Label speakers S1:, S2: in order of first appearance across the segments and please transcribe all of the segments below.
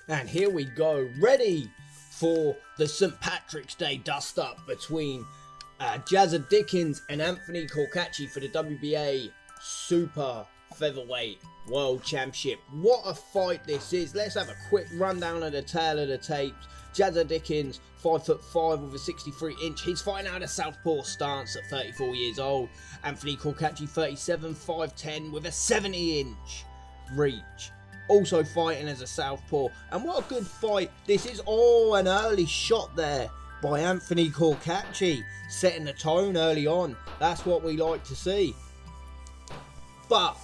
S1: And here we go, ready for the St. Patrick's Day dust-up between Jazza Dickens and Anthony Cacace for the WBA Super Featherweight World Championship. What a fight this is. Let's have a quick rundown of the tale of the tapes. Jazza Dickens, 5'5" with a 63 inch. He's fighting out a southpaw stance at 34 years old. Anthony Cacace, 37, 5'10" with a 70 inch reach. Also fighting as a southpaw. And what a good fight. This is an early shot there by Anthony Cacace, setting the tone early on. That's what we like to see. But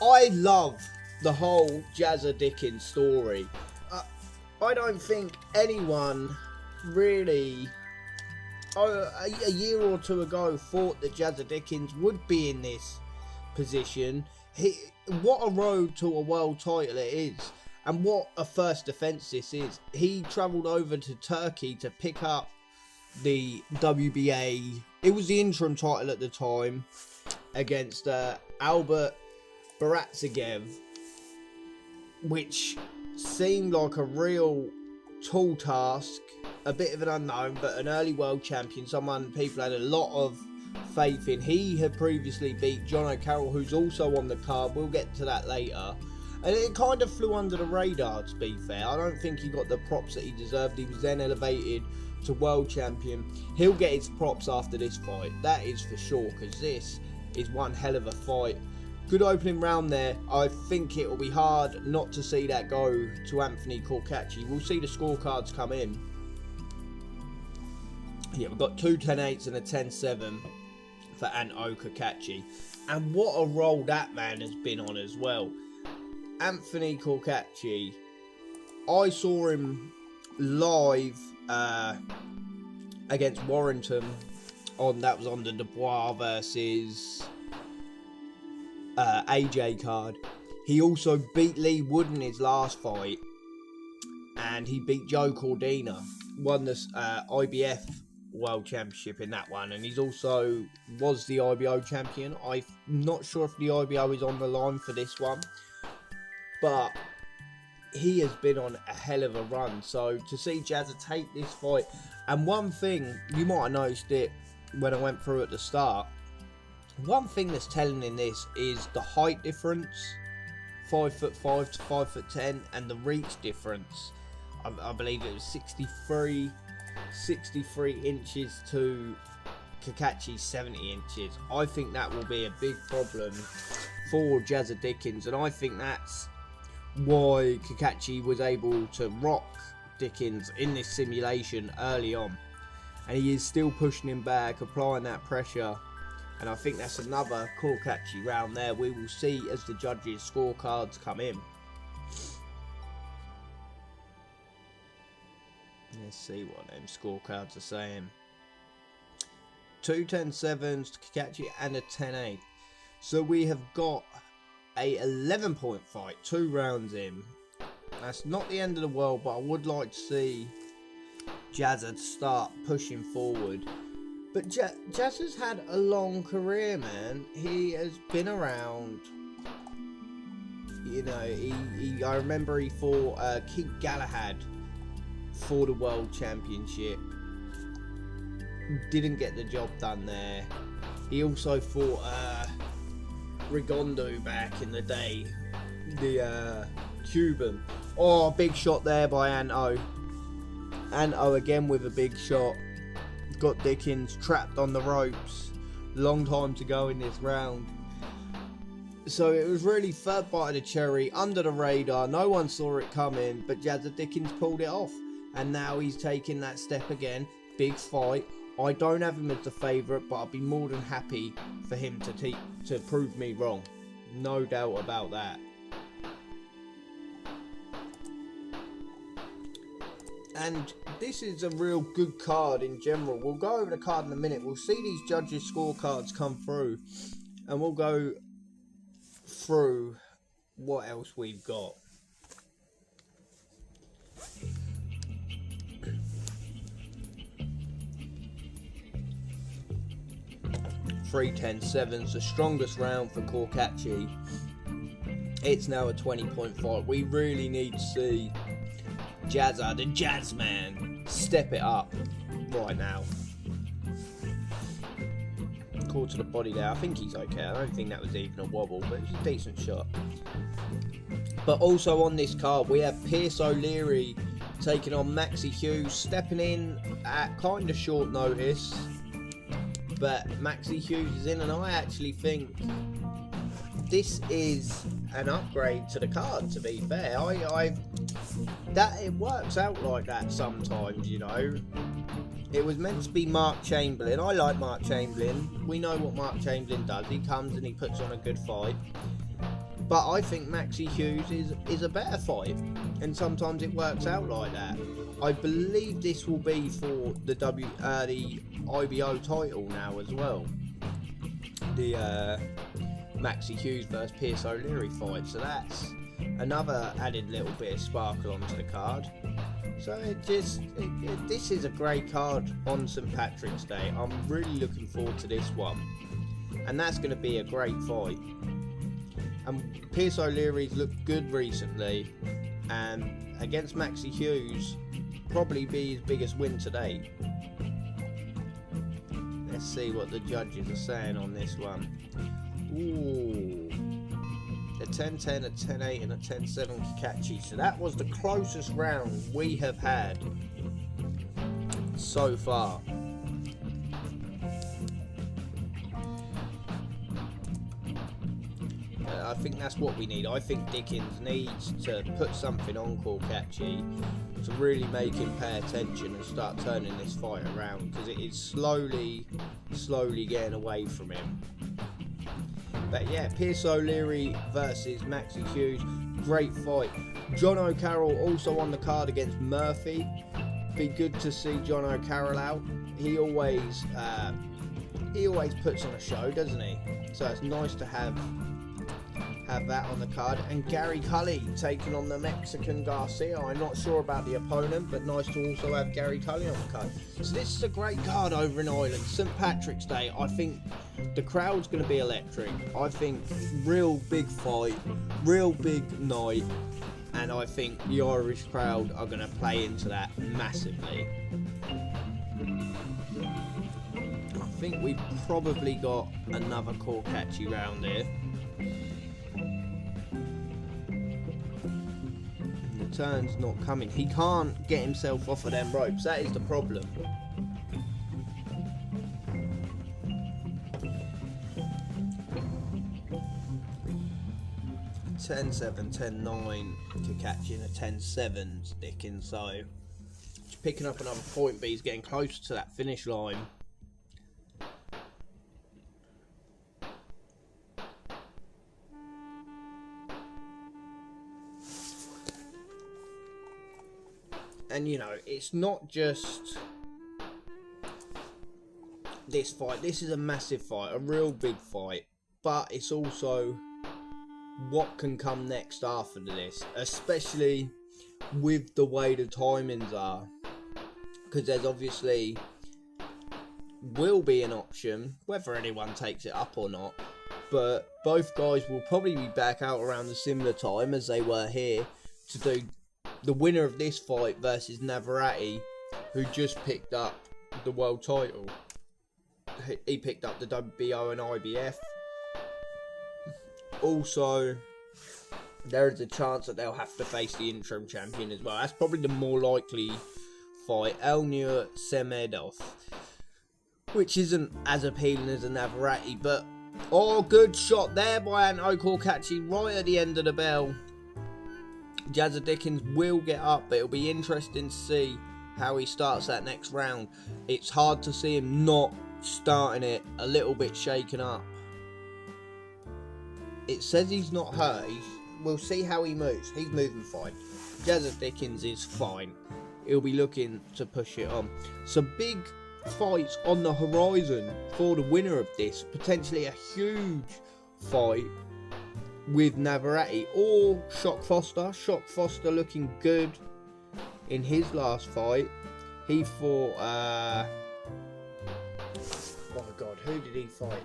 S1: I love the whole Jazza Dickens story. I don't think anyone really a year or two ago thought that Jazza Dickens would be in this position. What a road to a world title it is, and what a first defence this is. He travelled over to Turkey to pick up the WBA. It was the interim title at the time against Albert Baratsagev, which seemed like a real tall task, a bit of an unknown, but an early world champion, someone people had a lot of faith in. He had previously beat John O'Carroll, who's also on the card. We'll get to that later. And it kind of flew under the radar, to be fair. I don't think he got the props that he deserved. He was then elevated to world champion. He'll get his props after this fight, that is for sure, because this is one hell of a fight. Good opening round there. I think it will be hard not to see that go to Anthony Cacace. We'll see the scorecards come in. Yeah, we've got two 10-8s and a 10-7 for Anto Cacace. And what a role that man has been on as well. Anthony Cacace, I saw him live against Warrington. That was on the Dubois versus AJ card. He also beat Lee Wood in his last fight, and he beat Joe Cordina, won the IBF World Championship in that one, and he's also was the IBO champion. I'm not sure if the IBO is on the line for this one, but he has been on a hell of a run. So to see Jazza take this fight, and one thing, you might have noticed it when I went through at the start, one thing that's telling in this is the height difference, 5'5" to 5'10", and the reach difference. I believe it was 63 inches to Cacace's 70 inches. I think that will be a big problem for Jazza Dickens, and I think that's why Cacace was able to rock Dickens in this simulation early on, and he is still pushing him back, applying that pressure. And I think that's another Cacace round there. We will see as the judges' scorecards come in. Let's see what them scorecards are saying. Two 10-7s to Cacace and a 10-8. So we have got a 11-point fight, 2 rounds in. That's not the end of the world, but I would like to see Jazza start pushing forward. But Jazza's had a long career, man. He has been around. You know, I remember he fought Keith Galahad for the World Championship. Didn't get the job done there. He also fought Rigondo back in the day, the Cuban. Oh, big shot there by Anto. Anto again with a big shot. Got Dickens trapped on the ropes. Long time to go in this round. So it was really third bite of the cherry, under the radar. No one saw it coming, but Jazza Dickens pulled it off. And now he's taking that step again. Big fight. I don't have him as the favourite, but I'd be more than happy for him to prove me wrong. No doubt about that. And this is a real good card in general. We'll go over the card in a minute. We'll see these judges' scorecards come through, and we'll go through what else we've got. Three 10-7s, the strongest round for Cacace. It's now a 20-point fight. We really need to see Jazza, the Jazz Man, step it up right now. Caught to the body there. I think he's okay. I don't think that was even a wobble, but it's a decent shot. But also on this card, we have Pierce O'Leary taking on Maxi Hughes, stepping in at kind of short notice. But Maxi Hughes is in, and I actually think this is an upgrade to the card, to be fair. That it works out like that sometimes, you know. It was meant to be Mark Chamberlain. I like Mark Chamberlain. We know what Mark Chamberlain does. He comes and he puts on a good fight. But I think Maxi Hughes is a better fight, and sometimes it works out like that. I believe this will be for the IBO title now as well. The Maxi Hughes versus Pierce O'Leary fight. So that's another added little bit of sparkle onto the card. So this is a great card on St. Patrick's Day. I'm really looking forward to this one, and that's going to be a great fight. And Pierce O'Leary's looked good recently, and against Maxi Hughes, probably be his biggest win to date. Let's see what the judges are saying on this one. Ooh, a 10-10, a 10-8, and a 10-7 Cacace. So that was the closest round we have had so far. I think that's what we need. I think Dickens needs to put something on Cacace to really make him pay attention and start turning this fight around, because it is slowly getting away from him. But yeah, Pierce O'Leary versus Maxi Hughes, great fight. John O'Carroll also on the card against Murphy. Be good to see John O'Carroll out. He always puts on a show, doesn't he? So it's nice to have that on the card. And Gary Cully taking on the Mexican Garcia. I'm not sure about the opponent, but nice to also have Gary Cully on the card. So this is a great card over in Ireland. St. Patrick's Day. I think the crowd's going to be electric. I think real big fight, real big night, and I think the Irish crowd are going to play into that massively. I think we've probably got another Cacace round here. Turn's not coming. He can't get himself off of them ropes. That is the problem. (10-7, 10-9) Cacace and a 10-7 Dickens. So just picking up another point, but he's getting closer to that finish line. And you know, it's not just this fight. This is a massive fight, a real big fight. But it's also what can come next after this, especially with the way the timings are. Because there's obviously will be an option, whether anyone takes it up or not. But both guys will probably be back out around the similar time as they were here to do the winner of this fight versus Navarrete, who just picked up the world title. He picked up the WBO and IBF. Also, there is a chance that they'll have to face the interim champion as well. That's probably the more likely fight, Elnur Semedov, which isn't as appealing as a Navarrete, but good shot there by Anto Cacace right at the end of the bell. Jazza Dickens will get up, but it'll be interesting to see how he starts that next round. It's hard to see him not starting it a little bit shaken up. It says he's not hurt. We'll see how he moves. He's moving fine. Jazza Dickens is fine. He'll be looking to push it on. Some big fights on the horizon for the winner of this. Potentially a huge fight with Navarrete or Shock Foster. Shock Foster looking good in his last fight. He fought oh my god, who did he fight?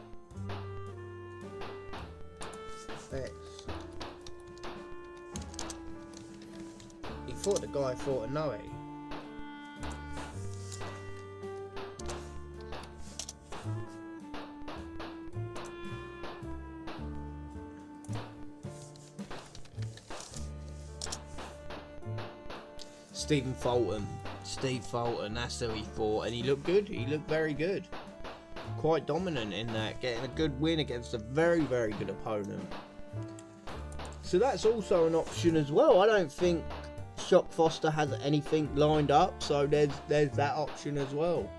S1: He thought the guy thought to know it. Steve Fulton, that's who he fought, and he looked good. He looked very good. Quite dominant in that, getting a good win against a very, very good opponent. So that's also an option as well. I don't think Shock Foster has anything lined up, so there's that option as well.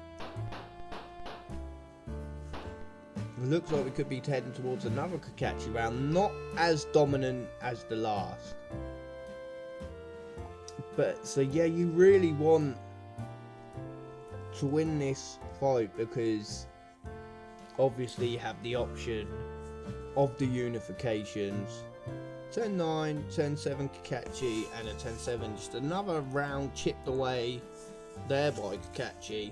S1: It looks like we could be heading towards another Cacace round, not as dominant as the last. But, so yeah, you really want to win this fight because obviously you have the option of the unifications. 10-9, 10-7 Cacace and a 10-7. Just another round chipped away there by Cacace.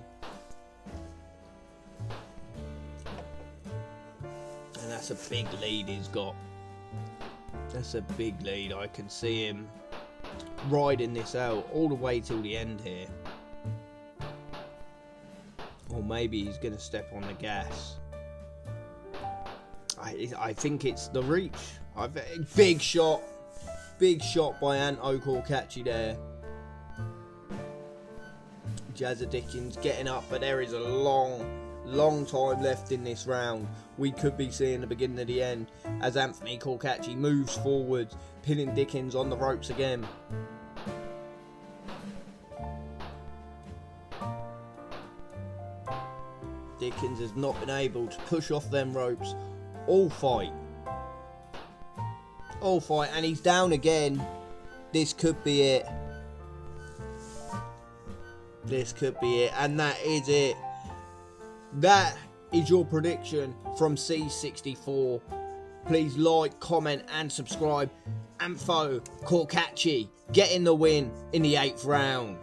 S1: And that's a big lead he's got. That's a big lead. I can see him riding this out all the way till the end here. Or maybe he's going to step on the gas. I think it's the reach. Big shot by Anto Cacace there. Jazza Dickens getting up, but there is a long time left in this round. We could be seeing the beginning of the end as Anthony Cacace moves forward, pinning Dickens on the ropes again. Dickens has not been able to push off them ropes all fight, and he's down again. This could be it. And that is it. That is your prediction from C64. Please like, comment and subscribe. Anthony Cacace getting the win in the 8th round.